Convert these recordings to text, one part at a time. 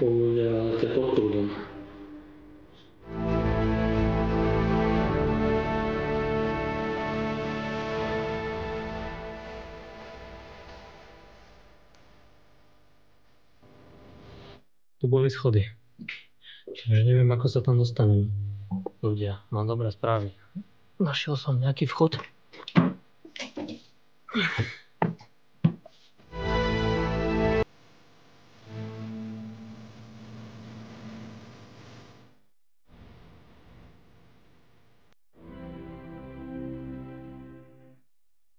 ľudia, ale to je pod prúdom. Tu boli schody. Čiže neviem, ako sa tam dostanú ľudia. Mám dobré správy. Našiel som nejaký vchod.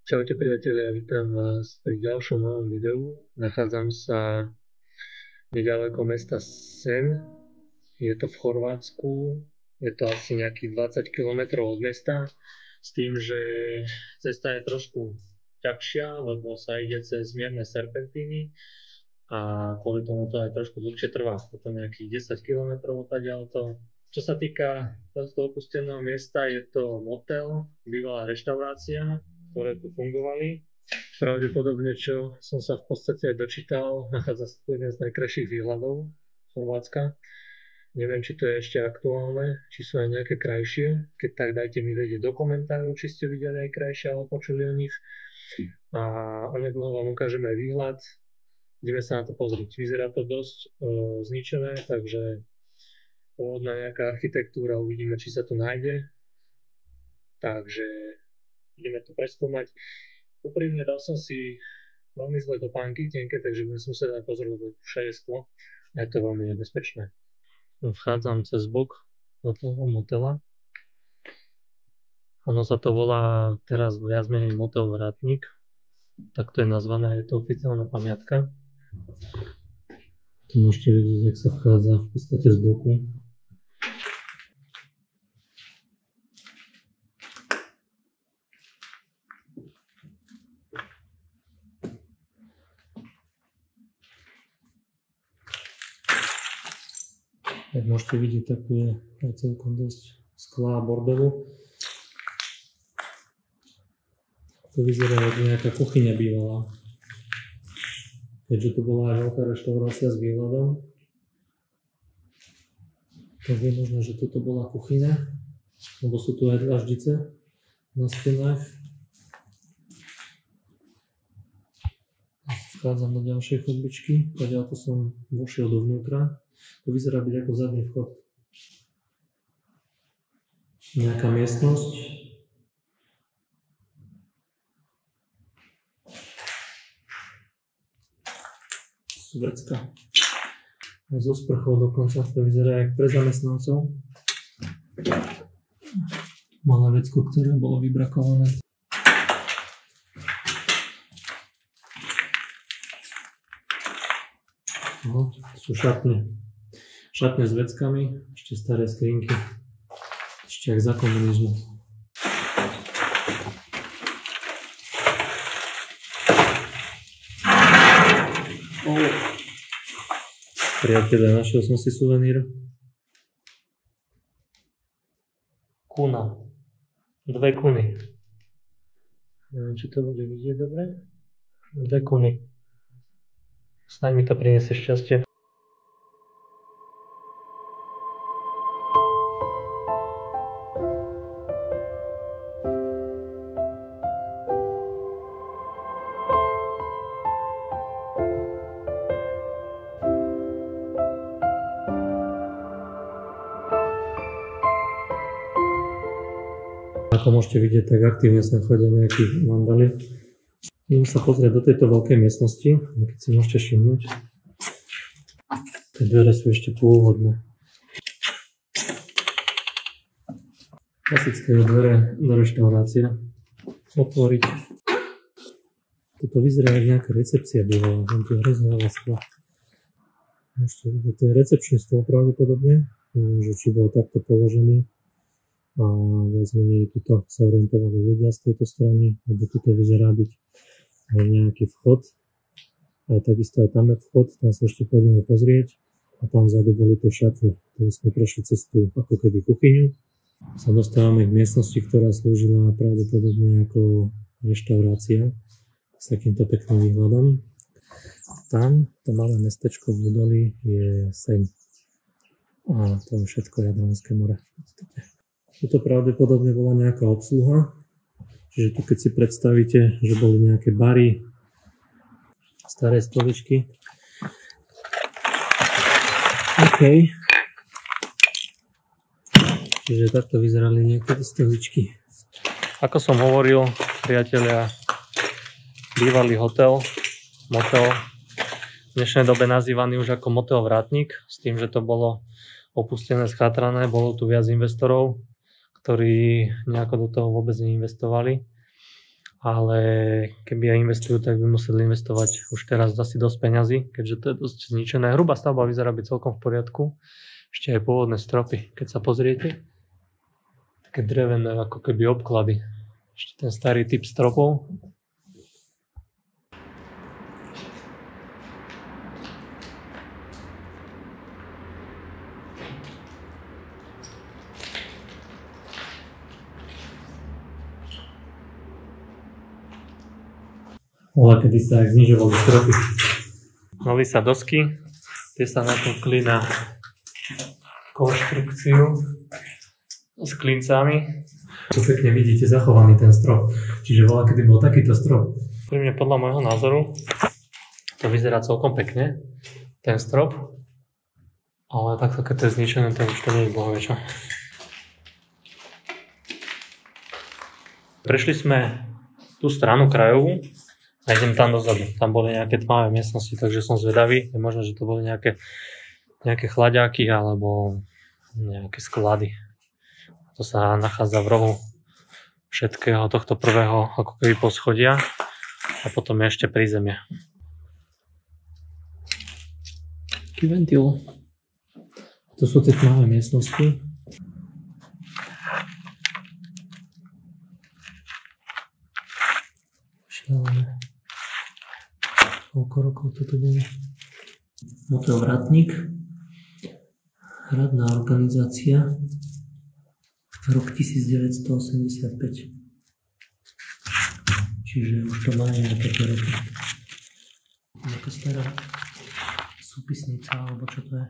Čaute priatelia, vítam vás pri ďalšom novom videu. Nachádzam sa nedaleko mesta Sen. Je to v Chorvátsku. Je to asi nejakých 20 km od mesta. S tým, že cesta je trošku ťažšia, lebo sa ide cez mierne serpentíny. A kvôli tomu to aj trošku dlhšie trvá. Je to nejakých 10 km odtiaľto. Čo sa týka tohto opusteného miesta, je to motel, bývalá reštaurácia, ktoré tu fungovali. Pravdepodobne, čo som sa v podstate aj dočítal, nachádza sa tu jeden z najkrajších výhľadov Chorvátska. Neviem, či to je ešte aktuálne, či sú aj nejaké krajšie. Keď tak, dajte mi vedieť do komentárov, či ste videli aj krajšie alebo počuli o nich. A onedlho vám ukážeme aj výhľad. Ideme sa na to pozrieť. Vyzerá to dosť zničené, takže pôvodná nejaká architektúra, uvidíme, či sa tu nájde. Takže ideme to preskúmať. Úprimne dal som si veľmi zlé topánky, tenké, takže budem sa musieť aj pozrieť, lebo všade sklo. A je to veľmi nebezpečné. Vchádzam cez bok do toho motela. Ono sa to volá teraz viac menej motel Vrátnik. Tak to je nazvané, je to oficiálna pamiatka. Tu môžete vidieť, jak sa vchádza v podstate z boku. Jak môžete vidieť, tak tu je aj celkom dosť skla a bordelu. To vyzerá ako nejaká kuchyňa bývalá. Keďže tu bola aj veľká reštaurácia s výhľadom, tak je možné, že toto bola kuchyňa, lebo sú tu aj dlaždice na stenách. Vchádzam do ďalšej chodbičky, poďalko som vošiel dovnútra. To vyzerá byť ako zadný vchod. Nejaká miestnosť. Vrecka. Aj so sprchou dokonca, to vyzerá jak pre zamestnancov. Malé vecko, ktoré bolo vybrakované. No, sú šatne. Šatne s veckami, ešte staré skrinky. Ešte jak za komunizmu. Priatelia, našiel som si suvenír. Kuna. 2 kuny. Neviem, či to bude vidieť dobre. 2 kuny. Snáď mi to priniesie šťastie. Ako môžete vidieť, tak aktívne sem chodia nejakí vandali. Idem sa pozrieť do tejto veľkej miestnosti, keď si môžete všimnúť. Tie dvere sú ešte pôvodné. Klasické dvere do reštaurácie. Otvoriť. Toto vyzerá ako nejaká recepcia bývala, tam tu je hrozne veľa skla. Môžete vidieť, to je recepčný stôl pravdepodobne. Neviem, že či bol takto položený. A viac menej tuto sa orientovali ľudia z tejto strany, lebo tuto vyzerá byť aj nejaký vchod. Aj takisto aj tam je vchod, tam sa ešte pôjdeme pozrieť. A tam vzadu boli tie šatne, ktoré sme prešli cez tú ako keby kuchyňu. Sa dostávame k miestnosti, ktorá slúžila pravdepodobne ako reštaurácia s takýmto pekným výhľadom. Tam, to malé mestečko v Budoli, je Seň. A to je všetko Jadranské more v podstate. To pravdepodobne bola nejaká obsluha. Čiže tu keď si predstavíte, že boli nejaké bary, staré stoličky. OK. Čiže takto vyzerali niektoré stoličky. Ako som hovoril, priatelia, bývalý hotel, motel, v dnešnej dobe nazývaný už ako motel Vrátnik, s tým, že to bolo opustené, schátrané, bolo tu viac investorov, ktorí nejako do toho vôbec neinvestovali. Ale keby aj investujú, tak by museli investovať už teraz asi dosť peňazí, keďže to je dosť zničené. Hrubá stavba vyzerá byť celkom v poriadku. Ešte aj pôvodné stropy, keď sa pozriete. Také drevené, ako keby obklady. Ešte ten starý typ stropov. Ale kedy sa aj znižovali stropy. Mali sa dosky, tie sa nakúkli na konštrukciu s klincami. Tu pekne vidíte zachovaný ten strop. Čiže bola, kedy bol takýto strop. Pri mne podľa môjho názoru to vyzerá celkom pekne, ten strop. Ale takto, keď to je zničené, to už to nie je bohoviečo. Prešli sme tú stranu krajovú. A idem tam dozadu. Tam boli nejaké tmavé miestnosti, takže som zvedavý. Je možné, že to boli nejaké chladiaky alebo nejaké sklady. To sa nachádza v rohu všetkého tohto prvého ako keby poschodia a potom je ešte prízemie. Taký ventil. To sú tie tmavé miestnosti. Šialené. Koľko rokov toto bolo? Motel Vrátnik. Hradná organizácia. Rok 1985. Čiže už to má nejaké roky. Nejaká stará súpisnica, alebo čo to je?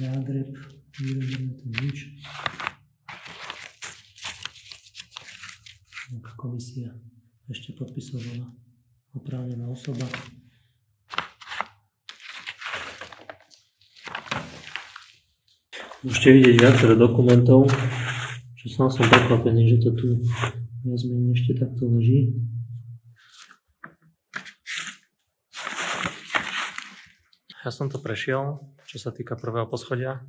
Zágreb. Vyrobené to nič. Nejaká komisia ešte podpisovala. Oprávnená osoba. Môžete vidieť viacero dokumentov, čo som prekvapený, že to tu viac menej ešte takto leží. Ja som to prešiel, čo sa týka prvého poschodia.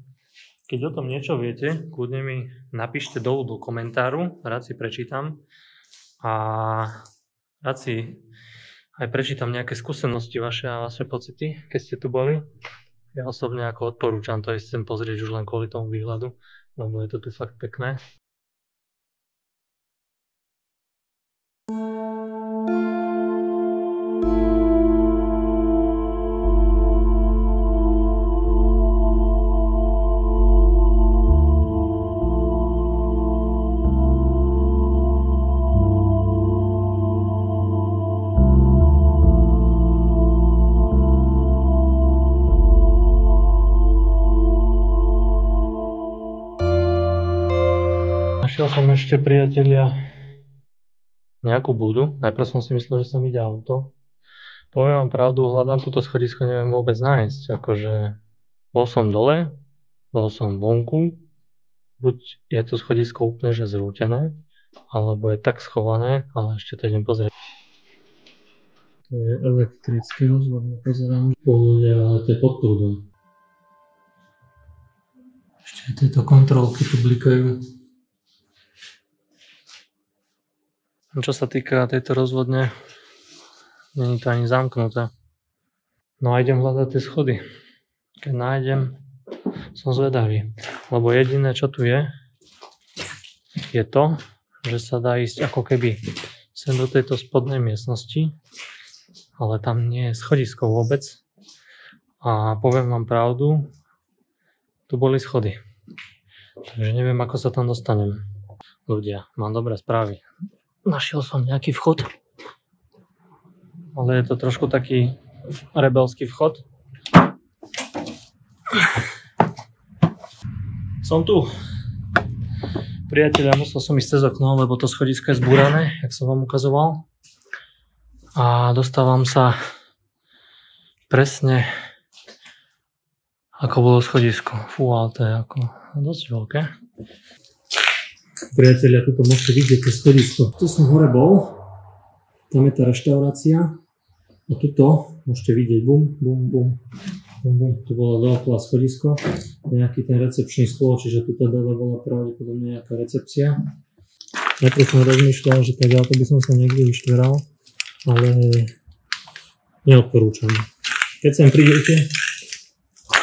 Keď o tom niečo viete, kľudne mi napíšte dolu do komentáru, rád si prečítam a rád si aj prečítam nejaké skúsenosti vaše a vaše pocity, keď ste tu boli. Ja osobne ako odporúčam to ísť sem pozrieť už len kvôli tomu výhľadu, lebo je to tu fakt pekné. Našiel som ešte, priatelia, nejakú budu. Najprv som si myslel, že som ide auto. Poviem vám pravdu, hľadám túto schodisko, neviem vôbec nájsť. Akože bol som dole, bol som vonku. Buď je to schodisko úplne že zrútené, alebo je tak schované, ale ešte to idem pozrieť. To je elektrické rozhodne, pozerám. Ale to je pod prúdom. Ešte tieto kontrolky tu blikajú. Čo sa týka tejto rozvodne, nie je to ani zamknuté. No a idem hľadať tie schody. Keď nájdem, som zvedavý. Lebo jediné, čo tu je to, že sa dá ísť ako keby sem do tejto spodnej miestnosti, ale tam nie je schodisko vôbec. A poviem vám pravdu, tu boli schody. Takže neviem, ako sa tam dostanem. Ľudia, mám dobré správy. Našiel som nejaký vchod. ale je to trošku taký rebelský vchod. Som tu. Priatelia, musel som ísť cez okno, lebo to schodisko je zbúrané, jak som vám ukazoval. A dostávam sa presne ako bolo schodisko. Fú, ale to je ako dosť veľké. Priatelia, tuto môžete vidieť to schodisko. Tu som hore bol, tam je tá reštaurácia a tuto môžete vidieť bum, bum, bum, bum, bum. Tu bolo dookola schodisko, nejaký ten recepčný stôl, čiže tuto dole bola pravdepodobne nejaká recepcia. Najprv som rozmýšľal, že tak ďaleko by som sa niekde vyštveral, ale neodporúčam. Keď sem prídete,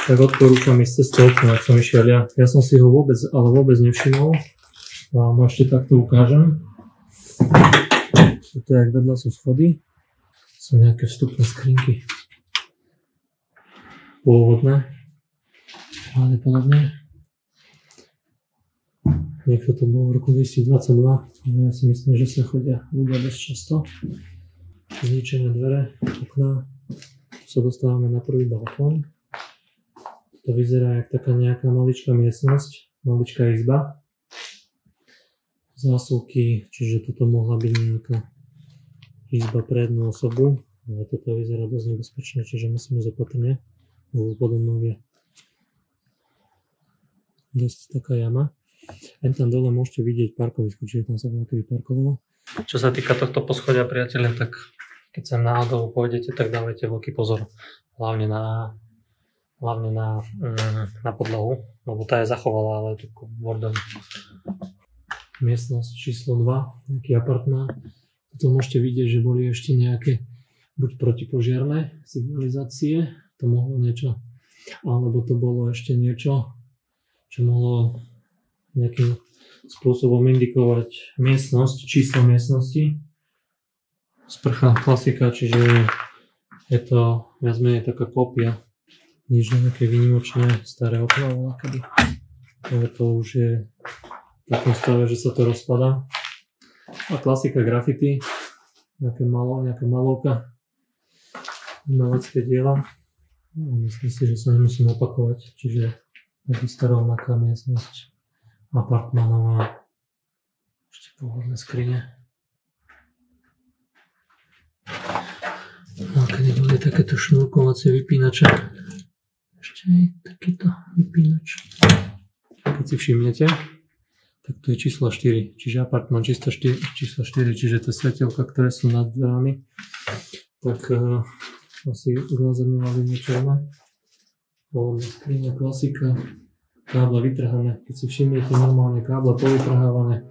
tak odporúčam ísť cez to okno, ak som išiel ja. Ja som si ho vôbec nevšimol. Vám ešte takto ukážem. Tuto jak vedľa sú schody. Sú nejaké vstupné skrinky. Pôvodné. Pravdepodobne. Niekto to bol v roku 2022. Ale ja si myslím, že sa chodia ľudia dosť často. Zničené dvere, okná. Tu sa dostávame na prvý balkón. To vyzerá jak taká nejaká maličká miestnosť, maličká izba. Zásuvky, čiže toto mohla byť nejaká izba pre jednu osobu, ale toto vyzerá dosť nebezpečne, čiže musíme zopatrne, lebo podobno je dosť taká jama. Len tam dole môžete vidieť parkovisko, čiže tam sa veľkedy parkovalo. Čo sa týka tohto poschodia, priateľe, tak keď sem náhodou pôjdete, tak dávajte veľký pozor, hlavne na podlahu, lebo tá je zachovalá, ale je tu bordel. Miestnosť číslo 2, nejaký apartmán. Tu môžete vidieť, že boli ešte nejaké buď protipožiarne signalizácie, to mohlo niečo, alebo to bolo ešte niečo, čo mohlo nejakým spôsobom indikovať miestnosť, číslo miestnosti. Sprcha klasika, čiže je to viac menej taká kópia. Nič nejaké výnimočné staré okno voľakedy. Ale to už je v takom stave, že sa to rozpadá. A klasika graffiti. Nejaká malovka. Umelecké diela. No, myslím si, že sa nemusím opakovať. Čiže takisto rovnaká miestnosť apartmánová. Ešte pôvodné skrine. A keď boli takéto šnúrkovacie vypínače. Ešte je takýto vypínač. Keď si všimnete, tak to je číslo 4, čiže apartmán číslo 4, čiže to svetielka, ktoré sú nad dverami, tak asi znázorňovali niečo iné. Pôvodná skriňa, klasika, káble vytrhané, keď si všimnete normálne káble povytrhávané.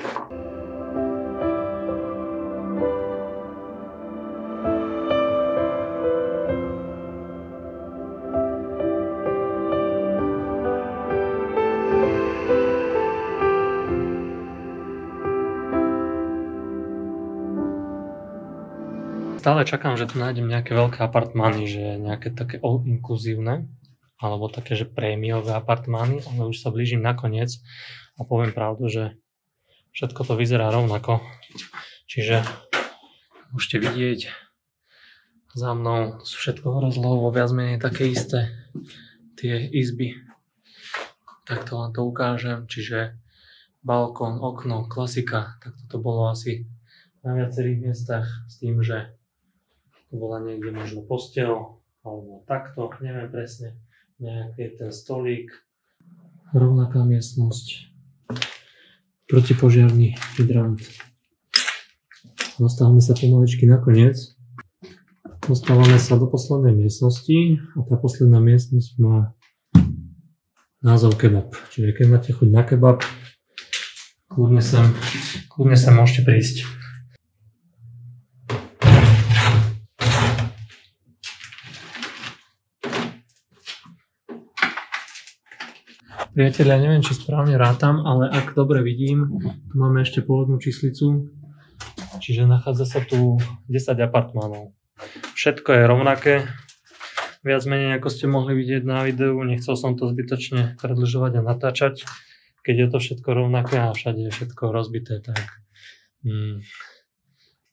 Stále čakám, že tu nájdem nejaké veľké apartmány, že nejaké také all-inkluzívne, alebo také, že prémiové apartmány, ale už sa blížim na koniec a poviem pravdu, že všetko to vyzerá rovnako. Čiže môžete vidieť za mnou, sú všetko rozlohovo viac menej také isté tie izby. Tak to vám to ukážem, čiže balkón, okno, klasika, tak toto bolo asi na viacerých miestach s tým, že tu bola niekde možno posteľ, alebo takto, neviem presne, nejaký ten stolík. Rovnaká miestnosť, protipožiarny hydrant. Dostávame sa pomaličky na koniec. Dostávame sa do poslednej miestnosti a tá posledná miestnosť má názov kebab. Čiže keď máte chuť na kebab, kľudne sem môžete prísť. Priatelia, neviem, či správne rátam, ale ak dobre vidím, tu máme ešte pôvodnú číslicu, čiže nachádza sa tu 10 apartmánov. Všetko je rovnaké, viac menej ako ste mohli vidieť na videu, nechcel som to zbytočne predĺžovať a natáčať, keď je to všetko rovnaké a všade je všetko rozbité, tak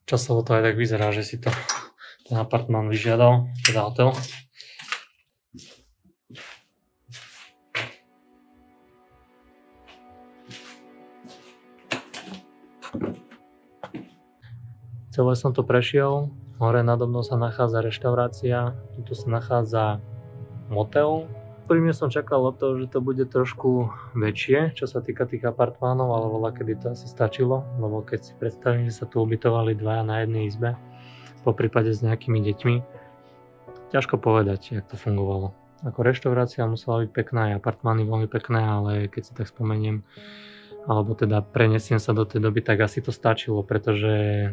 časovo to aj tak vyzerá, že si to ten apartmán vyžiadal, teda hotel. Celé som to prešiel, hore nado mnou sa nachádza reštaurácia, tu sa nachádza motel. Príjemne som čakal od toho, že to bude trošku väčšie, čo sa týka tých apartmánov, ale voľakedy to asi stačilo, lebo keď si predstavím, že sa tu ubytovali dvaja na jednej izbe, po prípade s nejakými deťmi, ťažko povedať, jak to fungovalo. Ako reštaurácia musela byť pekná, aj apartmány veľmi pekné, ale keď si tak spomeniem, alebo teda prenesiem sa do tej doby, tak asi to stačilo, pretože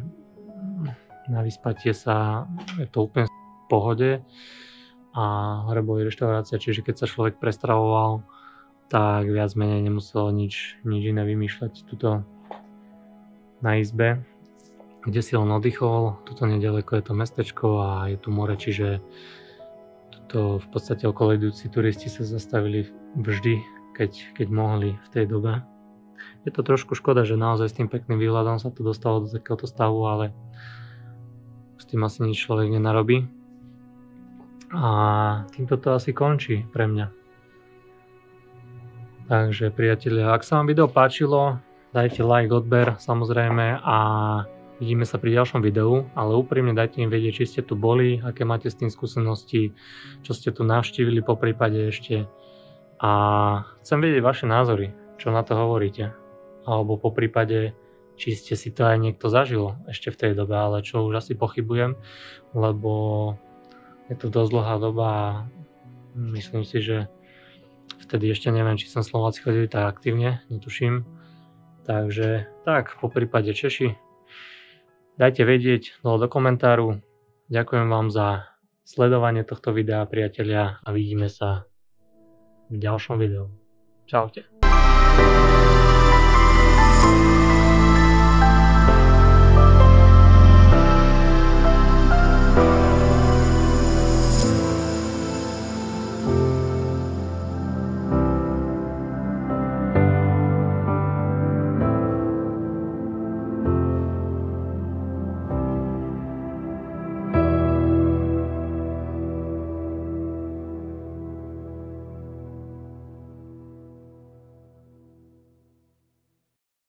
na vyspatie sa je to úplne v pohode a hore boli reštaurácia, čiže keď sa človek prestravoval, tak viac menej nemusel nič iné vymýšľať. Tuto na izbe, kde si len oddychol, tuto nedaleko je to mestečko a je tu more, čiže tuto v podstate okolidujúci turisti sa zastavili vždy, keď mohli v tej dobe. Je to trošku škoda, že naozaj s tým pekným výhľadom sa to dostalo do takéhoto stavu, ale s tým asi nič človek nenarobí. A týmto to asi končí pre mňa. Takže priatelia, ak sa vám video páčilo, dajte like, odber samozrejme a vidíme sa pri ďalšom videu, ale úprimne dajte im vedieť, či ste tu boli, aké máte s tým skúsenosti, čo ste tu navštívili po prípade ešte. A chcem vedieť vaše názory, čo na to hovoríte. Alebo po prípade, či ste si to aj niekto zažil ešte v tej dobe, ale čo už asi pochybujem, lebo je to dosť dlhá doba a myslím si, že vtedy ešte neviem, či som Slováci chodili tak aktívne, netuším. Takže tak, po prípade Češi, dajte vedieť dole do komentáru. Ďakujem vám za sledovanie tohto videa, priatelia, a vidíme sa v ďalšom videu. Čaute.